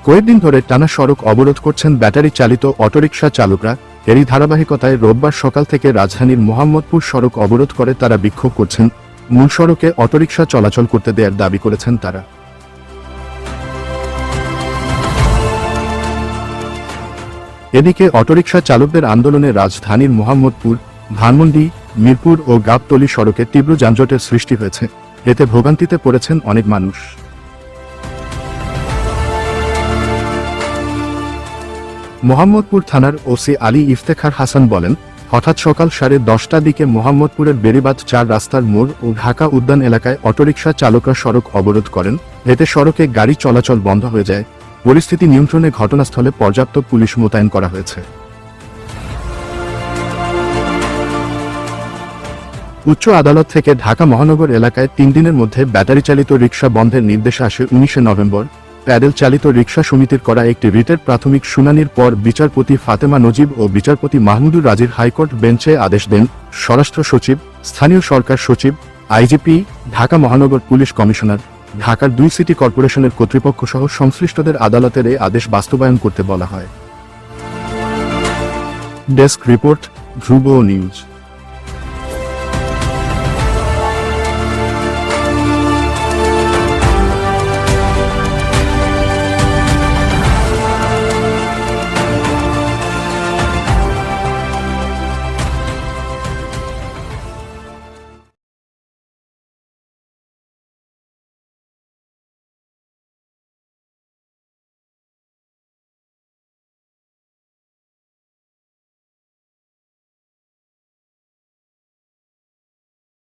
কয়েকদিন ধরে টানা সড়ক অবরোধ করছেন ব্যাটারি চালিত অটোরিকশা চালকরা। এরই ধারাবাহিকতায় রোববার সকাল থেকে রাজধানীর মোহাম্মদপুর সড়ক অবরোধ করে তারা বিক্ষোভ করছেন। মূল সড়কে অটোরিকশা চলাচল করতে দেওয়ার দাবি করেছেন তারা। এদিকে অটোরিকশা চালকদের আন্দোলনে রাজধানীর মোহাম্মদপুর, ধানমন্ডি, মিরপুর ও গাবতলী সড়কে তীব্র যানজটের সৃষ্টি হয়েছে। এতে ভোগান্তিতে পড়েছেন অনেক মানুষ। মোহাম্মদপুর থানার ওসি আলী ইফতেখার হাসান বলেন, হঠাৎ সকাল 10:30টার দিকে মোহাম্মদপুরের বেড়িবাঁধ 4 রাস্তার মোড় ও ঢাকা উদ্যান এলাকায় অটোরিকশা চালকরা সড়ক অবরোধ করেন। এতে সড়কে গাড়ি চলাচল বন্ধ হয়ে যায়। পরিস্থিতি নিয়ন্ত্রণে ঘটনাস্থলে পর্যাপ্ত পুলিশ মোতায়েন করা হয়েছে। উচ্চ আদালত থেকে ঢাকা মহানগর এলাকায় 3 দিনের মধ্যে ব্যাটারি চালিত রিকশা বন্ধের নির্দেশ আসে 19 নভেম্বর। প্যাডেল চালিত রিকশা সমিতির করা একটি রিটের প্রাথমিক শুনানির পর বিচারপতি ফাতেমা নজিব ও বিচারপতি মাহমুদুর রাজির হাইকোর্ট বেঞ্চে আদেশ দেন। স্বরাষ্ট্র সচিব, স্থানীয় সরকার সচিব, আইজিপি, ঢাকা মহানগর পুলিশ কমিশনার, ঢাকার 2 সিটি কর্পোরেশনের কর্তৃপক্ষ সহ সংশ্লিষ্টদের আদালতের এই আদেশ বাস্তবায়ন করতে বলা হয়। ডেস্ক রিপোর্ট, ধ্রুব নিউজ।